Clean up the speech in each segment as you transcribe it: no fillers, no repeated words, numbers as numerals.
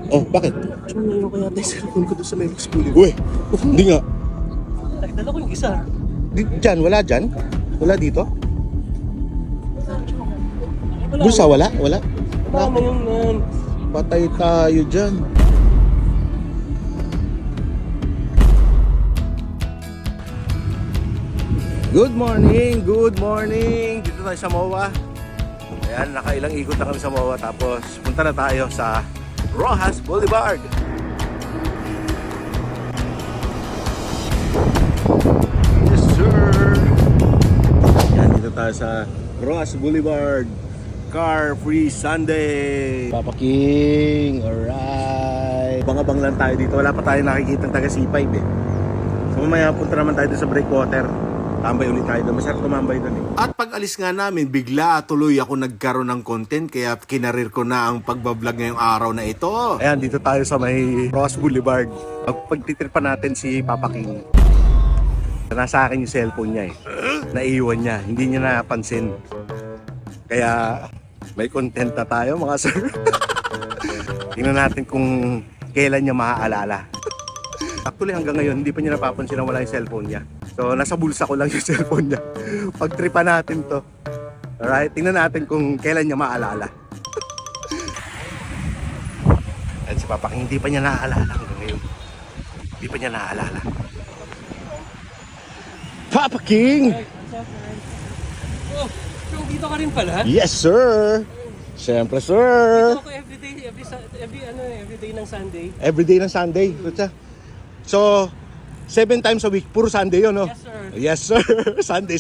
Oh, bakit? Tsaka naiwan kaya tayo cellphone ko doon sa may school. Uy, hindi nga. Ay, dala ko yung isa. Dyan, wala dyan? Wala dito? Wala. Bulsa, wala? Wala? Wala na yun, man. Patay tayo dyan. Good morning! Good morning! Dito tayo sa MOA. Ayan, nakailang ikot na kami sa MOA. Tapos punta na tayo sa Roxas Boulevard. Yes, sir! Ayan, dito tayo sa Roxas Boulevard. Car Free Sunday! Papa King! Alright! Bangabang lang tayo dito. Wala pa tayo nakikita ng taga C5 eh. So mamaya punta naman tayo sa breakwater. Tambay ulit tayo doon. Masarap tumambay doon eh. At pag alis nga namin, bigla tuloy ako nagkaroon ng content. Kaya kinarir ko na ang pagbablog ngayong araw na ito. Ayan, dito tayo sa may Roxas Boulevard. Pagtitripan natin si Papa King. Nasa akin yung cellphone niya eh. Naiwan niya. Hindi niya napansin. Kaya may content na tayo mga sir. Tingnan natin kung kailan niya maaalala. Actually hanggang ngayon hindi pa niya napapansin na wala yung cellphone niya. So nasa bulsa ko lang yung cellphone niya. Pagtripan natin to. Alright, tingnan natin kung kailan niya maalala. At si Papa King hindi pa niya naaalala hanggang ngayon. Hindi pa niya naaalala. Papa King! Oh, so dito ka rin pala? Yes sir! Siyempre sir! Dito ako everyday ng Sunday. Everyday ng Sunday. So, 7 times a week, puro Sunday yun, no? Yes, sir. Yes, sir. Sunday.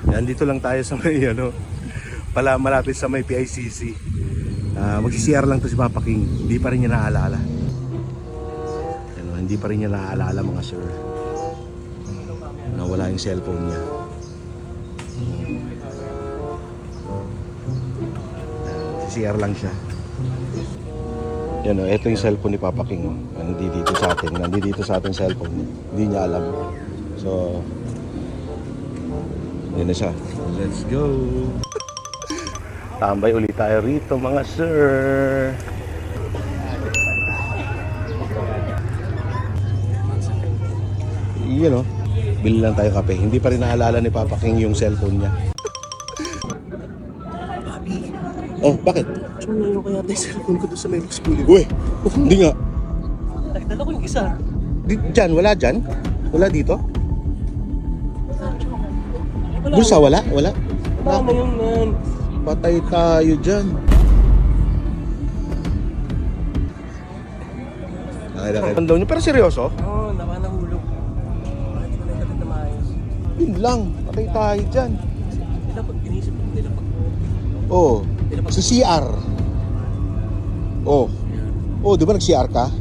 Yan, dito lang tayo sa may, malapit sa may PICC. Mag-CR lang to si Papa King. Hindi pa rin niya naaalala. Hindi pa rin niya naaalala, mga sir. Nawala yung cellphone niya. CR lang siya. Yan o, ito yung cellphone ni Papa King. Nandito sa atin cellphone. Hindi niya alam. So, yan na siya. Let's go! Tambay ulit tayo rito mga sir. Yan o, bili lang tayo kape. Hindi pa rin naalala ni Papa King yung cellphone niya. Oh, bakit? Tsaka naiwan kaya tayo cellphone ko doon sa may school. Uy, hindi nga. Ay, dala ko yung isa. Dyan, wala dyan? Wala dito? Wala. Bulsa, wala? Wala? Wala na yun, man. Patay tayo dyan. Ay, daw niyo, pero seryoso? Oo, nahulog. Hindi ko na ikagad na maayos. Yun lang, patay tayo dyan. Dapat inisip ko nila pag... Oh, sa CR. Oh. Oh, di ba nag-CR ka?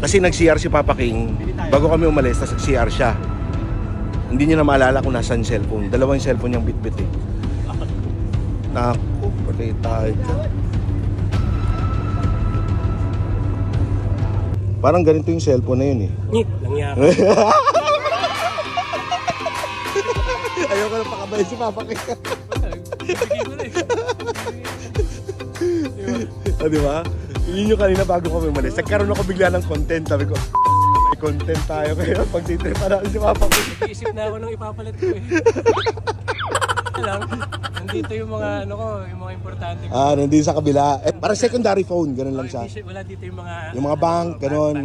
Kasi nag-CR si Papa King. Bago kami umalis, tas nag-CR siya. Hindi niya na maalala kung nasaan yung cellphone. Dalawa yung cellphone niyang bit-bit eh. Naku, patay tayo dyan. Parang ganito yung cellphone na yun eh. Nangyari. Ayoko na pakabay si Papa King. Bigay ko na eh. O, di ba? Yun yung kanina bago kami umalis. Nagkaroon ako bigla ng content. Sabi ko, may content tayo kaya pag-titripan natin si Papa King. Nag-iisip na ako nung ipapalit ko eh. Alam, nandito yung mga yung mga importante ko. Nandito sa kabila. Parang secondary phone, ganun lang siya. Wala dito yung mga... Yung mga bank, ganun.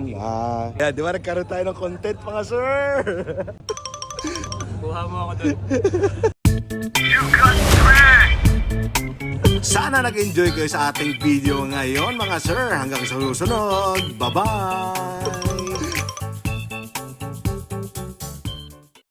Yeah, di ba nagkaroon tayo ng content mga sir? Kuha mo ako doon. Sana nag-enjoy kayo sa ating video ngayon mga sir. Hanggang sa susunod. Bye-bye!